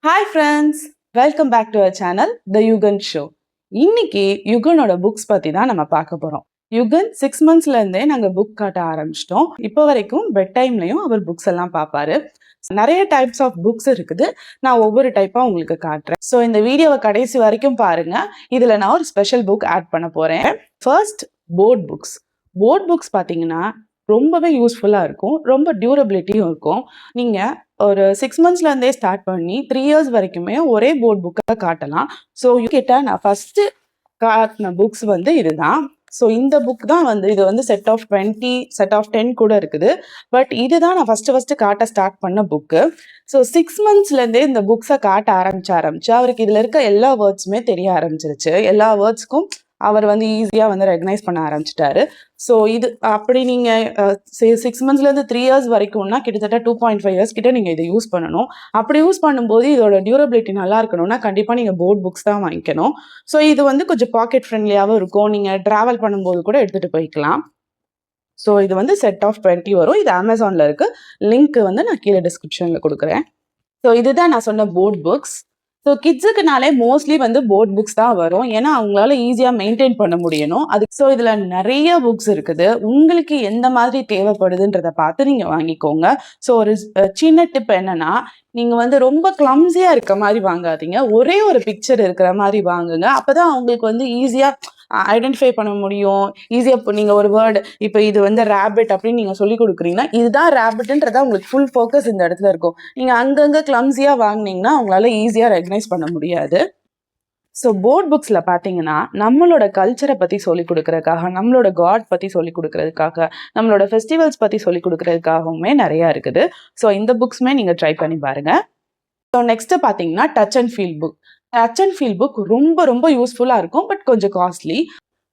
Hi friends, welcome back to our channel the Yugan show. இன்னைக்கு யுகனோட books பத்தி தான் நம்ம பார்க்க போறோம். யுகன் 6 monthsல இருந்தே நாங்க புக் காட்ட ஆரம்பிச்சிட்டோம். இப்போ வரைக்கும் பெட் டைம்லயும் அவர் புக்ஸ் எல்லாம் பார்ப்பாரு. நிறைய டைப்ஸ் ஆஃப் புக்ஸ் இருக்குது. நான் ஒவ்வொரு டைப்பா உங்களுக்கு காட்டுறேன். ஸோ இந்த வீடியோவை கடைசி வரைக்கும் பாருங்க. இதுல நான் ஒரு ஸ்பெஷல் புக் ஆட் பண்ண போறேன். First, board books. Board books பார்த்தீங்கன்னா ரொம்பவே யூஸ்ஃபுல்லாக இருக்கும். ரொம்ப டியூரபிலிட்டியும் இருக்கும். நீங்கள் ஒரு 6 monthsல இருந்தே ஸ்டார்ட் பண்ணி 3 years வரைக்குமே ஒரே போர்ட் புக்கை காட்டலாம். ஸோ கிட்ட நான் ஃபர்ஸ்ட் காட்டின புக்ஸ் வந்து இதுதான். ஸோ இந்த புக் தான் வந்து இது வந்து செட் ஆஃப் 20 செட் ஆஃப் 10 கூட இருக்குது. பட் இதுதான் நான் ஃபர்ஸ்ட் காட்ட ஸ்டார்ட் பண்ண புக்கு. ஸோ 6 monthsலேருந்தே இந்த புக்ஸை காட்ட ஆரம்பிச்சு அவருக்கு இதில் இருக்க எல்லா வேர்ட்ஸுமே தெரிய ஆரம்பிச்சிருச்சு. எல்லா வேர்ட்ஸ்க்கும் அவர் வந்து ஈஸியாக வந்து ரெகனைஸ் பண்ண ஆரம்பிச்சிட்டாரு. ஸோ இது அப்படி நீங்கள் 6 monthsலேருந்து 3 years வரைக்கும்னா கிட்டத்தட்ட 2.5 years கிட்ட நீங்கள் இதை யூஸ் பண்ணணும். அப்படி யூஸ் பண்ணும்போது இதோட டியூரபிலிட்டி நல்லா இருக்கணும்னா கண்டிப்பாக நீங்கள் போர்ட் புக்ஸ் தான் வாங்கிக்கணும். ஸோ இது வந்து கொஞ்சம் பாக்கெட் ஃப்ரெண்ட்லியாகவும் இருக்கும். நீங்கள் ட்ராவல் பண்ணும்போது கூட எடுத்துகிட்டு போய்க்கலாம். ஸோ இது வந்து செட் ஆஃப் 20 வரும். இது அமேசானில் இருக்குது. லிங்க் வந்து நான் கீழே டிஸ்கிரிப்ஷனில் கொடுக்குறேன். ஸோ இதுதான் நான் சொன்ன போர்ட் புக்ஸ். ஸோ கிட்ஸுக்குனாலே மோஸ்ட்லி வந்து போர்ட் புக்ஸ் தான் வரும். ஏன்னா அவங்களால ஈஸியாக மெயின்டைன் பண்ண முடியணும். ஸோ இதில் நிறைய புக்ஸ் இருக்குது. உங்களுக்கு எந்த மாதிரி தேவைப்படுதுன்றதை பார்த்து நீங்கள் வாங்கிக்கோங்க. ஸோ ஒரு சின்ன டிப் என்னன்னா, நீங்கள் வந்து ரொம்ப கிளம்ஸியாக இருக்க மாதிரி வாங்காதீங்க. ஒரே ஒரு பிக்சர் இருக்கிற மாதிரி வாங்குங்க. அப்போ தான் அவங்களுக்கு வந்து ஈஸியாக ஐடென்டிஃபை பண்ண முடியும். ஈஸியாக இப்போ நீங்கள் ஒரு வேர்டு, இப்போ இது வந்து ரேபிட் அப்படின்னு நீங்கள் சொல்லி கொடுக்குறீங்கன்னா இதுதான் ரேபிட்ன்றதா உங்களுக்கு ஃபுல் ஃபோக்கஸ் இந்த இடத்துல இருக்கும். நீங்கள் அங்கங்கே கிளம்ஸியாக வாங்கினீங்கன்னா அவங்களால ஈஸியாக ரெகனைஸ் பண்ண முடியாது. ஸோ போர்ட் புக்ஸில் பார்த்தீங்கன்னா நம்மளோட கல்ச்சரை பற்றி சொல்லிக் கொடுக்குறதுக்காக, நம்மளோட காட் பற்றி சொல்லிக் கொடுக்குறதுக்காக, நம்மளோட ஃபெஸ்டிவல்ஸ் பற்றி சொல்லிக் கொடுக்குறதுக்காகவுமே நிறையா இருக்குது. ஸோ இந்த புக்ஸுமே நீங்கள் ட்ரை பண்ணி பாருங்கள். ஸோ நெக்ஸ்ட்டு பார்த்தீங்கன்னா touch and feel book. Touch and feel book ரொம்ப ரொம்ப யூஸ்ஃபுல்லாக இருக்கும். பட் கொஞ்சம் காஸ்ட்லி.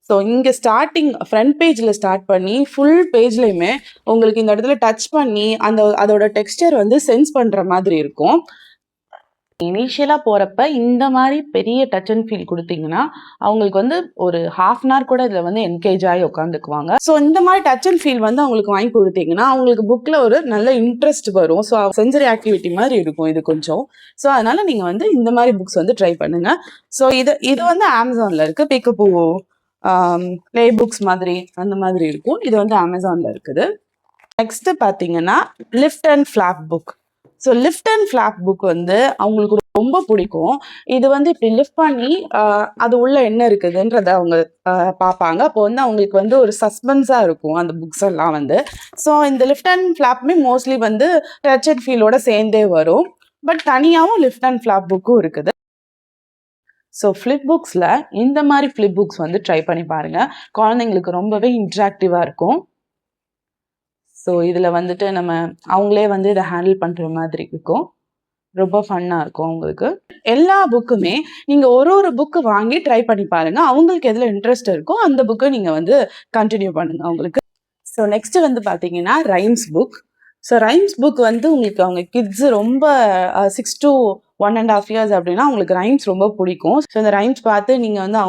ஸோ இங்கே ஸ்டார்டிங் ஃப்ரண்ட் பேஜில் ஸ்டார்ட் பண்ணி ஃபுல் பேஜ்லையுமே உங்களுக்கு இந்த இடத்துல டச் பண்ணி அதோட டெக்ஸ்டர் வந்து சென்ஸ் பண்ணுற மாதிரி இருக்கும். இனிஷியலாக போகிறப்ப இந்த மாதிரி பெரிய டச் அண்ட் ஃபீல் கொடுத்தீங்கன்னா அவங்களுக்கு வந்து ஒரு 1/2 hour கூட இதில் வந்து என்கேஜ் ஆகி உட்காந்துக்குவாங்க. ஸோ இந்த மாதிரி டச் அண்ட் ஃபீல் வந்து அவங்களுக்கு வாங்கி கொடுத்தீங்கன்னா அவங்களுக்கு புக்கில் ஒரு நல்ல இன்ட்ரெஸ்ட் வரும். ஸோ சென்சரி ஆக்டிவிட்டி மாதிரி இருக்கும் இது கொஞ்சம். ஸோ அதனால நீங்கள் வந்து இந்த மாதிரி புக்ஸ் வந்து ட்ரை பண்ணுங்க. ஸோ இது வந்து அமேசானில் இருக்குது. பிக்கப்பு ப்ளே புக்ஸ் மாதிரி அந்த மாதிரி இருக்கும். இது வந்து அமேசானில் இருக்குது. நெக்ஸ்ட் பார்த்தீங்கன்னா lift and flop book. So lift and flop book வந்து அவங்களுக்கு ரொம்ப பிடிக்கும். இது வந்து இப்படி லிஃப்ட் பண்ணி அது உள்ள என்ன இருக்குதுன்றத அவங்க பார்ப்பாங்க. அப்போ வந்து அவங்களுக்கு வந்து ஒரு சஸ்பென்ஸாக இருக்கும் அந்த புக்ஸ் எல்லாம் வந்து. ஸோ இந்த லிஃப்ட் அண்ட் ஃப்ளாப்புமே மோஸ்ட்லி வந்து டச் அண்ட் ஃபீலோட சேர்ந்தே வரும். பட் தனியாகவும் லிஃப்ட் அண்ட் ஃப்ளாப் புக்கும் இருக்குது. ஸோ ஃப்ளிப் புக்ஸில் இந்த மாதிரி ஃப்ளிப் புக்ஸ் வந்து ட்ரை பண்ணி பாருங்கள். குழந்தைங்களுக்கு ரொம்பவே இன்ட்ராக்டிவாக இருக்கும். ஸோ இதில் வந்துட்டு நம்ம அவங்களே வந்து இதை ஹேண்டில் பண்ணுற மாதிரி இருக்கும். ரொம்ப ஃபன்னாக இருக்கும் அவங்களுக்கு. எல்லா புக்குமே நீங்கள் ஒரு புக்கு வாங்கி ட்ரை பண்ணி பாருங்கள். அவங்களுக்கு எதில் இன்ட்ரெஸ்ட் இருக்கோ அந்த புக்கை நீங்கள் வந்து கண்டினியூ பண்ணுங்கள் அவங்களுக்கு. ஸோ நெக்ஸ்ட்டு வந்து பார்த்தீங்கன்னா rhymes book. So rhymes book வந்து உங்களுக்கு அவங்க கிட்ஸு ரொம்ப 6 to 1.5 years அப்படின்னா அவங்களுக்கு ரைம்ஸ் ரொம்ப பிடிக்கும். ஸோ இந்த ரைம்ஸ் பார்த்து நீங்கள் வந்து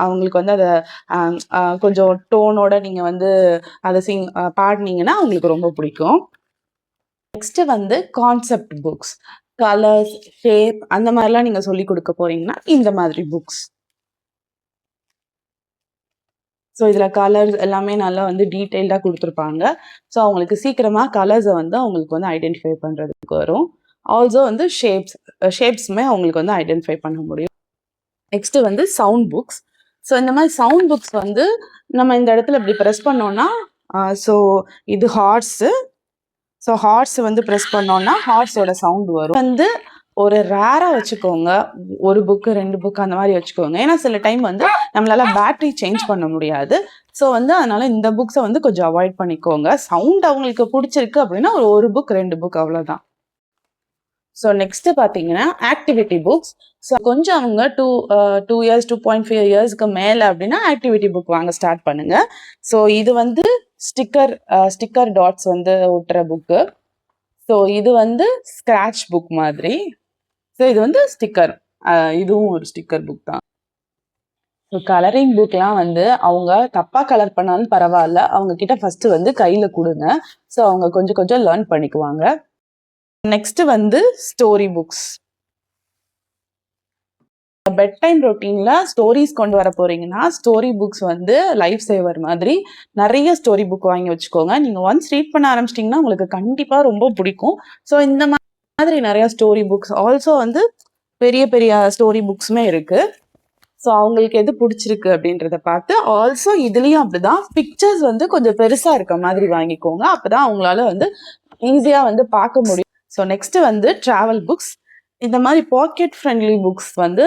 அவங்களுக்கு வந்து அதை கொஞ்சம் டோனோட நீங்கள் வந்து அதை பாடினீங்கன்னா அவங்களுக்கு ரொம்ப பிடிக்கும். நெக்ஸ்ட்டு வந்து கான்செப்ட் புக்ஸ். கலர்ஸ், ஷேப் அந்த மாதிரிலாம் நீங்கள் சொல்லி கொடுக்க போறீங்கன்னா இந்த மாதிரி புக்ஸ். ஸோ இதில் கலர்ஸ் எல்லாமே நல்லா வந்து டீட்டெயில்டாக கொடுத்துருப்பாங்க. ஸோ அவங்களுக்கு சீக்கிரமாக கலர்ஸை வந்து அவங்களுக்கு வந்து ஐடென்டிஃபை பண்ணுறதுக்கு வரும். ஆல்சோ வந்து ஷேப்ஸுமே அவங்களுக்கு வந்து ஐடென்டிஃபை பண்ண முடியும். நெக்ஸ்ட்டு வந்து சவுண்ட் புக்ஸ். ஸோ இந்த மாதிரி சவுண்ட் புக்ஸ் வந்து நம்ம இந்த இடத்துல இப்படி ப்ரெஸ் பண்ணோன்னா ஸோ இது ஹார்ஸு. ஸோ ஹார்ஸ் வந்து ப்ரெஸ் பண்ணோன்னா ஹார்ஸோட சவுண்டு வரும். வந்து ஒரு ரேராக வச்சுக்கோங்க. 1 புக்கு 2 புக்கு அந்த மாதிரி வச்சுக்கோங்க. ஏன்னா சில டைம் வந்து நம்மளால பேட்டரி சேஞ்ச் பண்ண முடியாது. ஸோ வந்து அதனால இந்த புக்ஸை வந்து கொஞ்சம் அவாய்ட் பண்ணிக்கோங்க. சவுண்ட் அவங்களுக்கு பிடிச்சிருக்கு அப்படின்னா ஒரு புக் 2 புக் அவ்வளோதான். ஸோ நெக்ஸ்ட்டு பார்த்தீங்கன்னா ஆக்டிவிட்டி புக்ஸ். ஸோ கொஞ்சம் அவங்க 2 years 2.5 yearsக்கு மேலே அப்படின்னா ஆக்டிவிட்டி புக் வாங்க ஸ்டார்ட் பண்ணுங்க. ஸோ இது வந்து ஸ்டிக்கர் டாட்ஸ் வந்து ஒட்டுற புக்கு. ஸோ இது வந்து ஸ்க்ராட்ச் புக் மாதிரி. ஸோ இது வந்து ஸ்டிக்கர். இதுவும் ஒரு ஸ்டிக்கர் புக் தான். ஸோ கலரிங் புக்லாம் வந்து அவங்க தப்பாக கலர் பண்ணாலும் பரவாயில்ல, அவங்க கிட்ட ஃபஸ்ட்டு வந்து கையில் கொடுங்க. ஸோ அவங்க கொஞ்சம் கொஞ்சம் லேர்ன் பண்ணிக்குவாங்க. நெக்ஸ்ட்டு வந்து ஸ்டோரி புக்ஸ். பெட் டைம் ரொட்டீன்ல ஸ்டோரிஸ் கொண்டு வர போறீங்கன்னா ஸ்டோரி புக்ஸ் வந்து லைஃப் சேவர் மாதிரி நிறைய ஸ்டோரி புக் வாங்கி வச்சுக்கோங்க. நீங்க ஒன்ஸ் ரீட் பண்ண ஆரம்பிச்சிட்டிங்கன்னா உங்களுக்கு கண்டிப்பா ரொம்ப பிடிக்கும். ஸோ இந்த மாதிரி நிறைய ஸ்டோரி புக்ஸ் ஆல்சோ வந்து பெரிய பெரிய ஸ்டோரி புக்ஸுமே இருக்கு. ஸோ அவங்களுக்கு எது பிடிச்சிருக்கு அப்படின்றத பார்த்து ஆல்சோ இதுலயும் அப்படிதான் பிக்சர்ஸ் வந்து கொஞ்சம் பெருசா இருக்க மாதிரி வாங்கிக்கோங்க. அப்பதான் அவங்களால வந்து ஈஸியா வந்து பார்க்க முடியும். ஸோ நெக்ஸ்ட் வந்து டிராவல் புக்ஸ். இந்த மாதிரி பாக்கெட் ஃப்ரெண்ட்லி புக்ஸ் வந்து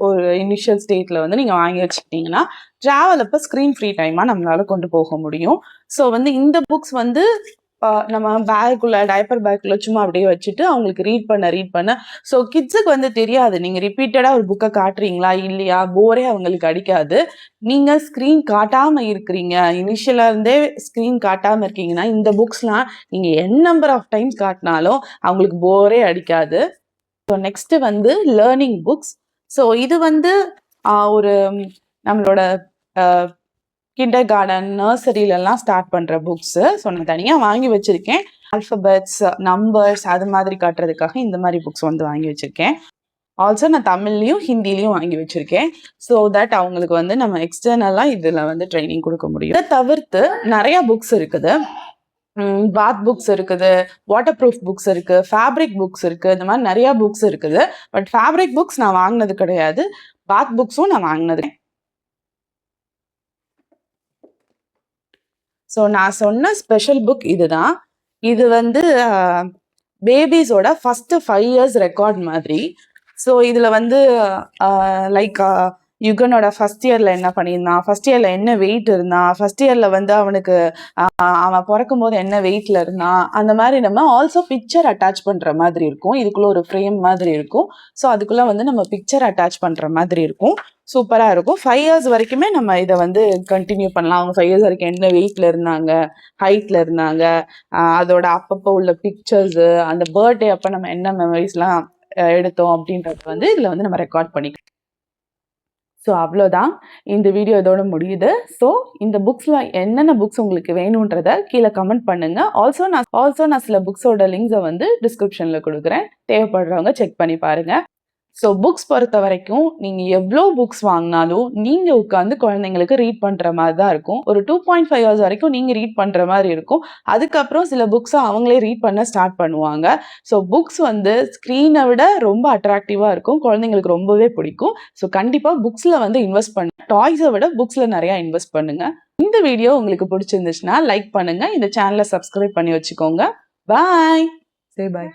ஒரு இனிஷியல் ஸ்டேட்ல வந்து நீங்க வாங்கி வச்சுக்கிட்டீங்கன்னா டிராவல் அப்போ ஸ்க்ரீன் ஃப்ரீ டைமா நம்மளால கொண்டு போக முடியும். ஸோ வந்து இந்த புக்ஸ் வந்து நம்ம பேக்குள்ள டைப்பர் பேக்குள்ள சும்மா அப்படியே வச்சுட்டு அவங்களுக்கு ரீட் பண்ண ஸோ கிட்ஸுக்கு வந்து தெரியாது நீங்க ரிப்பீட்டடா ஒரு புக்கை காட்டுறீங்களா இல்லையா, போரே அவங்களுக்கு அடிக்காது. நீங்க ஸ்க்ரீன் காட்டாம இருக்கிறீங்க, இனிஷியலா இருந்தே ஸ்க்ரீன் காட்டாம இருக்கீங்கன்னா இந்த புக்ஸ்லாம் நீங்க என் நம்பர் ஆஃப் டைம்ஸ் காட்டினாலும் அவங்களுக்கு போரே அடிக்காது. ஸோ நெக்ஸ்ட் வந்து லேர்னிங் புக்ஸ். ஸோ இது வந்து ஒரு நம்மளோட கிண்டர் கார்டன் நர்சரியிலலாம் ஸ்டார்ட் பண்ணுற புக்ஸு. ஸோ நான் தனியாக வாங்கி வச்சுருக்கேன். ஆல்ஃபபெட்ஸ் நம்பர்ஸ் அது மாதிரி காட்டுறதுக்காக இந்த மாதிரி புக்ஸ் வந்து வாங்கி வச்சுருக்கேன். ஆல்சோ நான் தமிழ்லையும் ஹிந்திலையும் வாங்கி வச்சுருக்கேன். ஸோ தட் அவங்களுக்கு வந்து நம்ம எக்ஸ்டர்னலாக இதில் வந்து ட்ரைனிங் கொடுக்க முடியும். இதை தவிர்த்து நிறையா புக்ஸ் இருக்குது. பாத் புக்ஸ் இருக்குது, வாட்டர் ப்ரூஃப் புக்ஸ் இருக்கு, ஃபேப்ரிக் புக்ஸ் இருக்கு, இந்த மாதிரி நிறைய புக்ஸ் இருக்குது. பட் ஃபேப்ரிக் புக்ஸ் நான் வாங்கினது கிடையாது, பாத் புக்ஸும் நான் வாங்கினது. ஸோ நான் சொன்ன ஸ்பெஷல் புக் இதுதான். இது வந்து பேபிஸோட ஃபர்ஸ்ட் 5 years ரெக்கார்ட் மாதிரி. ஸோ இதில் வந்து லைக் யுகனோட ஃபர்ஸ்ட் இயர்ல என்ன பண்ணியிருந்தான், ஃபர்ஸ்ட் இயர்ல என்ன வெயிட் இருந்தான், ஃபர்ஸ்ட் இயர்ல வந்து அவனுக்கு அவன் பிறக்கும் போது என்ன வெயிட்ல இருந்தான், அந்த மாதிரி நம்ம ஆல்சோ பிக்சர் அட்டாச் பண்ற மாதிரி இருக்கும். இதுக்குள்ள ஒரு ஃப்ரேம் மாதிரி இருக்கும். ஸோ அதுக்குள்ள வந்து நம்ம பிக்சர் அட்டாச் பண்ற மாதிரி இருக்கும். சூப்பரா இருக்கும். 5 years வரைக்குமே நம்ம இதை வந்து கண்டினியூ பண்ணலாம். அவங்க 5 years வரைக்கும் என்ன வெயிட்ல இருந்தாங்க, ஹைட்ல இருந்தாங்க, அதோட அப்பப்போ உள்ள பிக்சர்ஸ், அந்த பர்த்டே அப்ப நம்ம என்ன மெமரிஸ்லாம் எடுத்தோம் அப்படின்றது வந்து இதுல வந்து நம்ம ரெக்கார்ட் பண்ணிக்கலாம். ஸோ அவ்வளோதான், இந்த வீடியோ இதோட முடியுது. ஸோ இந்த புக்ஸில் என்னென்ன புக்ஸ் உங்களுக்கு வேணுன்றதை கீழே கமெண்ட் பண்ணுங்க. ஆல்சோ நான் சில புக்ஸோட லிங்க்ஸை வந்து டிஸ்கிரிப்ஷனில் கொடுக்குறேன், தேவைப்படுறவங்க செக் பண்ணி பாருங்க. ஸோ புக்ஸ் பொறுத்த வரைக்கும் நீங்கள் எவ்வளோ புக்ஸ் வாங்கினாலும் நீங்கள் உட்காந்து குழந்தைங்களுக்கு ரீட் பண்ணுற மாதிரி தான் இருக்கும். ஒரு 2.5 years வரைக்கும் நீங்கள் ரீட் பண்ணுற மாதிரி இருக்கும். அதுக்கப்புறம் சில புக்ஸை அவங்களே ரீட் பண்ண ஸ்டார்ட் பண்ணுவாங்க. ஸோ புக்ஸ் வந்து ஸ்க்ரீனை விட ரொம்ப அட்ராக்டிவாக இருக்கும், குழந்தைங்களுக்கு ரொம்பவே பிடிக்கும். ஸோ கண்டிப்பாக புக்ஸில் வந்து இன்வெஸ்ட் பண்ணுங்க. டாய்ஸை விட புக்ஸில் நிறையா இன்வெஸ்ட் பண்ணுங்க. இந்த வீடியோ உங்களுக்கு பிடிச்சிருந்துச்சுன்னா லைக் பண்ணுங்க, இந்த சேனலை சப்ஸ்கிரைப் பண்ணி வச்சுக்கோங்க. பாய். சே பாய்.